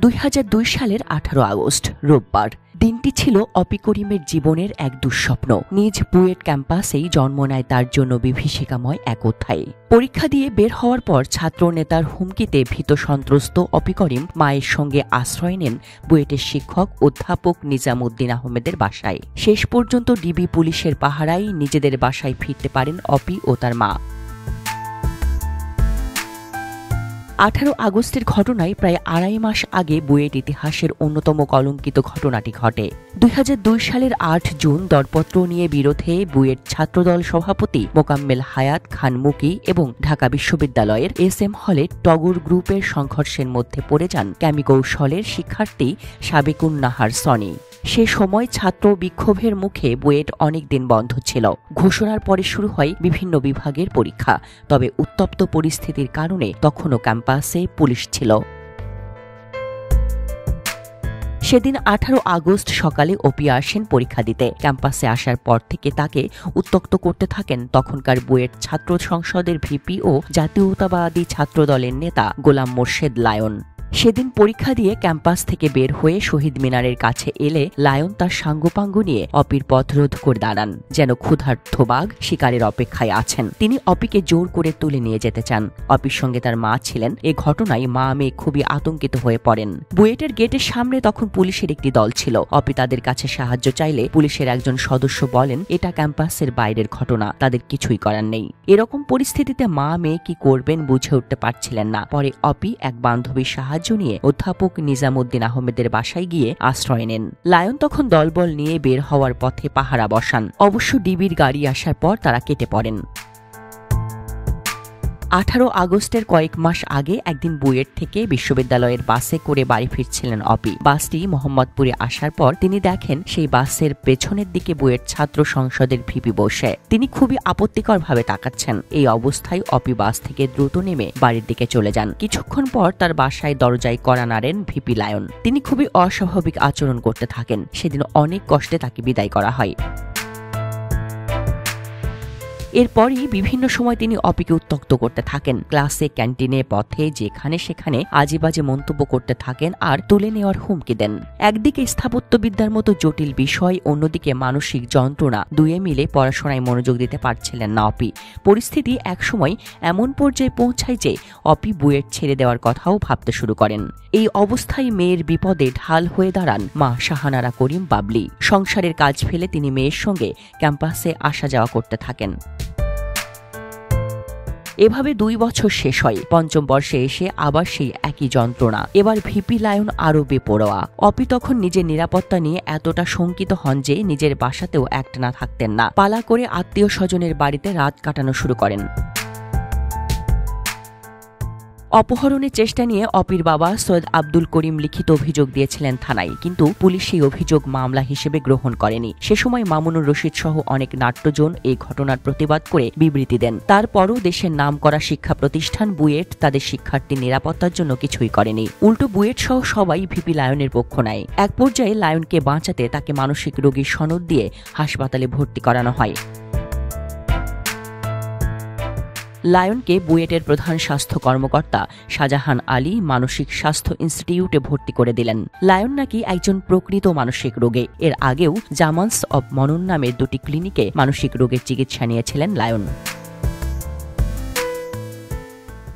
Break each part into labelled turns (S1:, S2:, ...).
S1: 2002 সালের 18 আগস্ট রোববার। দিনটি ছিল অপি করিমের জীবনের এক দুঃস্বপ্ন। নিজ বুয়েট ক্যাম্পাসেই জন্ম নেয় তার জন্য বিভীষিকাময় এক অধ্যায়। পরীক্ষা দিয়ে বের হওয়ার পর ছাত্র নেতার হুমকিতে ভীত সন্ত্রস্ত অপি করিম মায়ের সঙ্গে আশ্রয় নেন বুয়েটের শিক্ষক অধ্যাপক নিজামুদ্দিন আহমেদের বাসায়। শেষ পর্যন্ত ডিবি পুলিশের পাহারায় নিজেদের বাসায় ফিরতে পারেন অপি ও তার মা। 18 আগস্টের ঘটনায় প্রায় আড়াই মাস আগে বুয়েট ইতিহাসের অন্যতম কলঙ্কিত ঘটনাটি ঘটে। 2002 সালের 8 জুন দরপত্র নিয়ে বিরোধে বুয়েট ছাত্রদল সভাপতি মোকাম্মেল হায়াত খান মুকি এবং ঢাকা বিশ্ববিদ্যালয়ের SM হলে টগর গ্রুপের সংঘর্ষের মধ্যে পড়ে যান কেমি কৌশলের শিক্ষার্থী সাবেকুন নাহার সনি। সে সময় ছাত্র বিক্ষোভের মুখে বুয়েট অনেকদিন বন্ধ ছিল। ঘোষণার পরে শুরু হয় বিভিন্ন বিভাগের পরীক্ষা, তবে উত্তপ্ত পরিস্থিতির কারণে তখনও ক্যাম্পাসে পুলিশ ছিল। সেদিন 18 আগস্ট সকালে অপি আসেন পরীক্ষা দিতে। ক্যাম্পাসে আসার পর থেকে তাকে উত্ত্যক্ত করতে থাকেন তখনকার বুয়েট ছাত্র সংসদের ভিপি ও জাতীয়তাবাদী ছাত্রদলের নেতা গোলাম মোর্শেদ লায়ন। সেদিন পরীক্ষা দিয়ে ক্যাম্পাস থেকে বের হয়ে শহীদ মিনারের কাছে এলে লায়ন তার সাঙ্গপাঙ্গ নিয়ে অপির পথ রোধ করে দাঁড়ান, যেন ক্ষুধার্ত বাঘ শিকারের অপেক্ষায় আছেন। তিনি অপিকে জোর করে তুলে নিয়ে যেতে চান। অপির সঙ্গে তার মা ছিলেন। এ ঘটনায় মা মেয়ে খুবই আতঙ্কিত হয়ে পড়েন। বুয়েটের গেটের সামনে তখন পুলিশের একটি দল ছিল। অপি তাদের কাছে সাহায্য চাইলে পুলিশের একজন সদস্য বলেন, এটা ক্যাম্পাসের বাইরের ঘটনা, তাদের কিছুই করার নেই। এরকম পরিস্থিতিতে মা মেয়ে কি করবেন বুঝে উঠতে পারছিলেন না। পরে অপি এক বান্ধবীর সাহায্য নিয়ে অধ্যাপক নিজামুদ্দিন আহমেদের বাসায় গিয়ে আশ্রয় নেন। লায়ন তখন দলবল নিয়ে বের হওয়ার পথে পাহারা বসান। অবশ্য ডিবির গাড়ি আসার পর তারা কেটে পড়েন। 18 আগস্টের কয়েক মাস আগে একদিন বুয়েট থেকে বিশ্ববিদ্যালয়ের বাসে করে বাড়ি ফিরছিলেন অপি। বাসটি মোহাম্মদপুরে আসার পর তিনি দেখেন সেই বাসের পেছনের দিকে বুয়েট ছাত্র সংসদের ভিপি বসে। তিনি খুবই আপত্তিকরভাবে তাকাচ্ছেন। এই অবস্থায় অপি বাস থেকে দ্রুত নেমে বাড়ির দিকে চলে যান। কিছুক্ষণ পর তার বাসায় দরজায় কড়া নাড়েন ভিপি লায়ন। তিনি খুবই অস্বাভাবিক আচরণ করতে থাকেন। সেদিন অনেক কষ্টে তাকে বিদায় করা হয়। এরপরই বিভিন্ন সময় তিনি অপিকে উত্ত্যক্ত করতে থাকেন। ক্লাসে, ক্যান্টিনে, পথে, যেখানে সেখানে আজেবাজে মন্তব্য করতে থাকেন আর তুলে নেওয়ার হুমকি দেন। একদিকে স্থাপত্যবিদ্যার মতো জটিল বিষয়, অন্যদিকে মানসিক যন্ত্রণা, দুয়ে মিলে পড়াশোনায় মনোযোগ দিতে পারছিলেন না অপি। পরিস্থিতি একসময় এমন পর্যায়ে পৌঁছায় যে অপি বুয়েট ছেড়ে দেওয়ার কথাও ভাবতে শুরু করেন। এই অবস্থায় মেয়ের বিপদে ঢাল হয়ে দাঁড়ান মা শাহানারা করিম বাবলি। সংসারের কাজ ফেলে তিনি মেয়ের সঙ্গে ক্যাম্পাসে আসা যাওয়া করতে থাকেন। এভাবে 2 বছর শেষ হয়। পঞ্চম বর্ষে এসে আবার সেই একই যন্ত্রণা। এবার ভিপি লায়ন আরও বেপরোয়া। অপি তখন নিজের নিরাপত্তা নিয়ে এতটা শঙ্কিত হন যে নিজের বাসাতেও একটানা থাকতেন না। পালা করে আত্মীয় স্বজনের বাড়িতে রাত কাটানো শুরু করেন। অপহরণের চেষ্টা নিয়ে অপির বাবা সৈয়দ আব্দুল করিম লিখিত অভিযোগ দিয়েছিলেন থানায়, কিন্তু পুলিশ সেই অভিযোগ মামলা হিসেবে গ্রহণ করেনি। সে সময় মামুনুর রশিদ সহ অনেক নাট্যজন এই ঘটনার প্রতিবাদ করে বিবৃতি দেন। তারপরও দেশের নামকরা শিক্ষা প্রতিষ্ঠান বুয়েট তাদের শিক্ষার্থীর নিরাপত্তার জন্য কিছুই করেনি। উল্টো বুয়েট সহ সবাই ভিপি লায়নের পক্ষ নেয়। এক পর্যায়ে লায়নকে বাঁচাতে তাকে মানসিক রোগীর সনদ দিয়ে হাসপাতালে ভর্তি করানো হয়। লায়নকে বুয়েটের প্রধান স্বাস্থ্য কর্মকর্তা শাহজাহান আলী মানসিক স্বাস্থ্য ইনস্টিটিউটে ভর্তি করে দিলেন। লায়ন নাকি একজন প্রকৃত মানসিক রোগী। এর আগেও জামান্স অব মনন নামের 2টি ক্লিনিকে মানসিক রোগের চিকিৎসা নিয়েছিলেন লায়ন।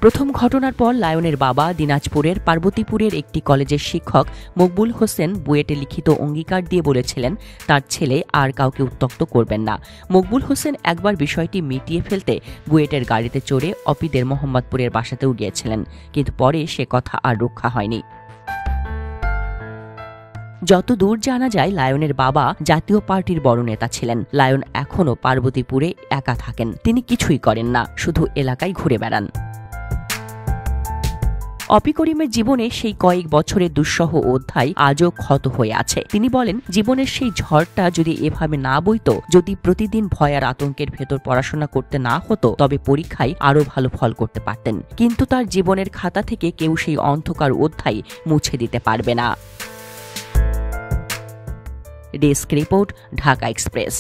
S1: প্রথম ঘটনার পর লায়নের বাবা দিনাজপুরের পার্বতীপুরের একটি কলেজের শিক্ষক মকবুল হোসেন বুয়েটে লিখিত অঙ্গীকার দিয়ে বলেছিলেন তার ছেলে আর কাউকে উত্ত্যক্ত করবেন না। মকবুল হোসেন একবার বিষয়টি মিটিয়ে ফেলতে বুয়েটের গাড়িতে চড়ে অপিদের মোহাম্মদপুরের বাসাতেও গিয়েছিলেন, কিন্তু পরে সে কথা আর রক্ষা হয়নি। যতদূর জানা যায় লায়নের বাবা জাতীয় পার্টির বড় নেতা ছিলেন। লায়ন এখনও পার্বতীপুরে একা থাকেন। তিনি কিছুই করেন না, শুধু এলাকায় ঘুরে বেড়ান। অপি করিমের জীবনে সেই কয়েক বছরের দুঃসহ অধ্যায় আজও ক্ষত হয়ে আছে। তিনি বলেন, জীবনের সেই ঝড়টা যদি এভাবে না বইতো, যদি প্রতিদিন ভয় আর আতঙ্কের ভেতর পড়াশোনা করতে না হতো, তবে পরীক্ষায় আরো ভালো ফল করতে পারতেন। কিন্তু তার জীবনের খাতা থেকে কেউ সেই অন্ধকার অধ্যায় মুছে দিতে পারবে না। Desk report, Dhaka express.